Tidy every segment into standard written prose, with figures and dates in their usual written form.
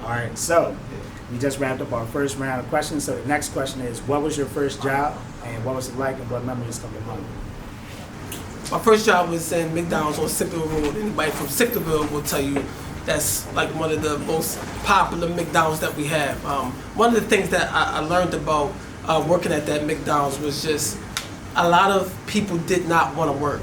All right, so we just wrapped up our first round of questions. So the next question is, what was your first job, and what was it like, and what memories come to mind? My first job was in McDonald's on Sicklerville Road. Anybody from Sicklerville will tell you that's like one of the most popular McDonald's that we have. One of the things that I learned about working at that McDonald's was just a lot of people did not want to work.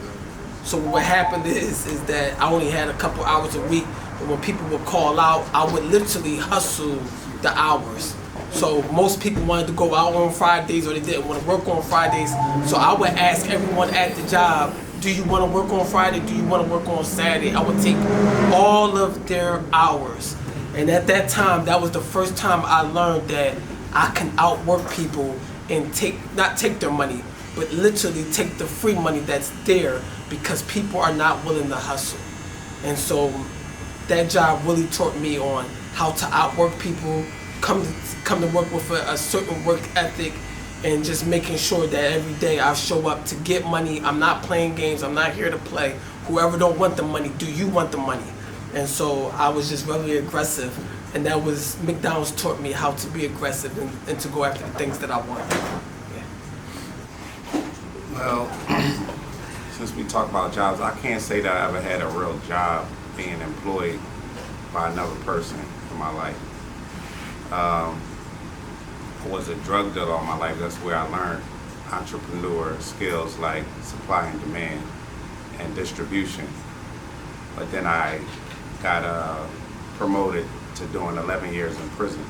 So what happened is that I only had a couple hours a week, but when people would call out, I would literally hustle the hours. So most people wanted to go out on Fridays or they didn't want to work on Fridays. So I would ask everyone at the job, do you want to work on Friday? Do you want to work on Saturday? I would take all of their hours. And at that time, that was the first time I learned that I can outwork people and not take their money, but literally take the free money that's there because people are not willing to hustle. And so that job really taught me on how to outwork people, come to work with a certain work ethic, and just making sure that every day I show up to get money. I'm not playing games. I'm not here to play. Whoever don't want the money, do you want the money? And so I was just very aggressive, and that was, McDonald's taught me how to be aggressive and to go after the things that I want. Yeah. Well, since we talk about jobs, I can't say that I ever had a real job being employed by another person in my life. I was a drug dealer all my life. That's where I learned entrepreneur skills like supply and demand and distribution. But then I got promoted to doing 11 years in prison.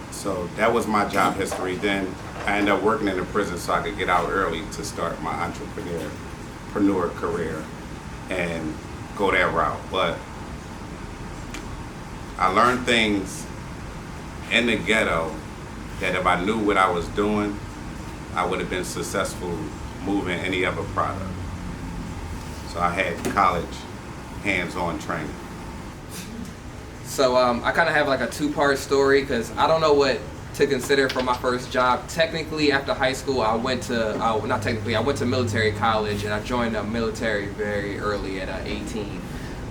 So that was my job history. Then I ended up working in the prison so I could get out early to start my entrepreneur career and go that route. But I learned things in the ghetto that if I knew what I was doing, I would have been successful moving any other product. So I had college hands-on training. So I kind of have like a two-part story because I don't know what to consider for my first job. Technically, after high school, I went to military college, and I joined the military very early at 18.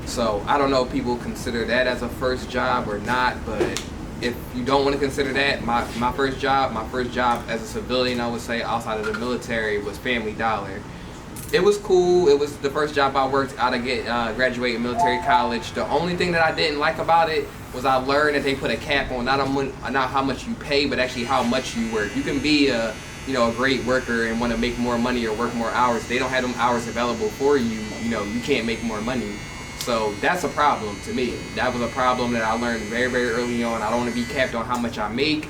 So I don't know if people consider that as a first job or not, but if you don't want to consider that, my first job as a civilian, I would say, outside of the military, was Family Dollar. It was cool. It was the first job I worked out of graduating military college. The only thing that I didn't like about it was I learned that they put a cap on not how much you pay, but actually how much you work. You can be a great worker and want to make more money or work more hours. They don't have them hours available for you. You can't make more money. So that's a problem to me. That was a problem that I learned very, very early on. I don't want to be capped on how much I make.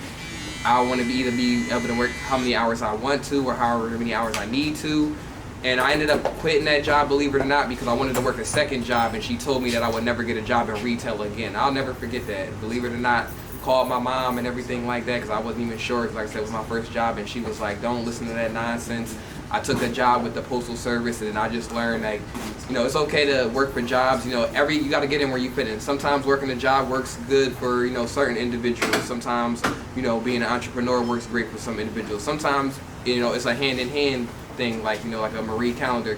I want to either be able to work how many hours I want to or however many hours I need to. And I ended up quitting that job, believe it or not, because I wanted to work a second job, and she told me that I would never get a job in retail again. I'll never forget that. Believe it or not, called my mom and everything like that because I wasn't even sure, because like I said, it was my first job, and she was like, don't listen to that nonsense. I took a job with the Postal Service, and I just learned, like, it's okay to work for jobs. You got to get in where you fit in. Sometimes working a job works good for, certain individuals. Sometimes, being an entrepreneur works great for some individuals. Sometimes, it's a hand-in-hand thing, like a Marie Calendar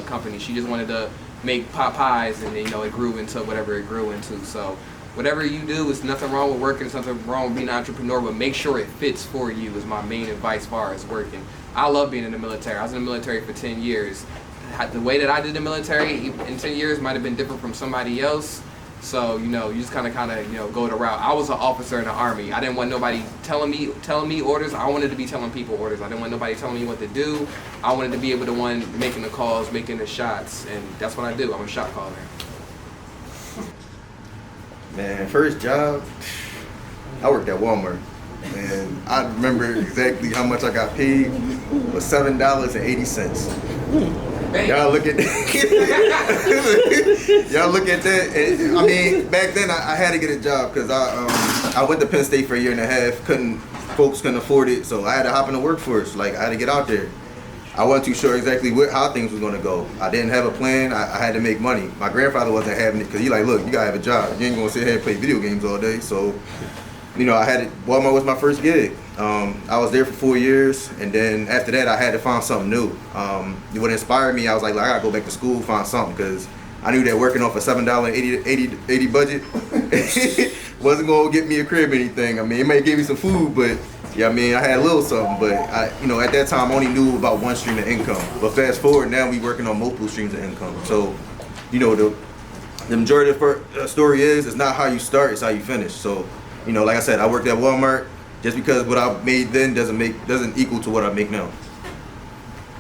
company. She just wanted to make pot pies, and it grew into whatever it grew into. So whatever you do, there's nothing wrong with working, there's nothing wrong with being an entrepreneur, but make sure it fits for you is my main advice as far as working. I love being in the military. I was in the military for 10 years. The way that I did the military in 10 years might have been different from somebody else. So, you just kind of go the route. I was an officer in the Army. I didn't want nobody telling me orders. I wanted to be telling people orders. I didn't want nobody telling me what to do. I wanted to be able to one making the calls, making the shots, and that's what I do. I'm a shot caller. Man, first job, I worked at Walmart. And I remember exactly how much I got paid was $7.80. Y'all look at y'all look at that. And, I mean, back then I had to get a job because I went to Penn State for a year and a half. Folks couldn't afford it, so I had to hop in the workforce. Like, I had to get out there. I wasn't too sure exactly how things was gonna go. I didn't have a plan. I had to make money. My grandfather wasn't having it because he like, look, you gotta have a job. You ain't gonna sit here and play video games all day. So, I had it. Walmart was my first gig. I was there for 4 years, and then after that, I had to find something new. What inspired me, I was like, I gotta go back to school, find something, because I knew that working off a $7.80 budget Wasn't gonna get me a crib or anything. I mean, it might give me some food, but yeah, I mean, I had a little something. But at that time, I only knew about one stream of income. But fast forward, now we working on multiple streams of income. So, the majority of the story is, it's not how you start, it's how you finish. So, like I said, I worked at Walmart. Just because what I made then doesn't equal to what I make now.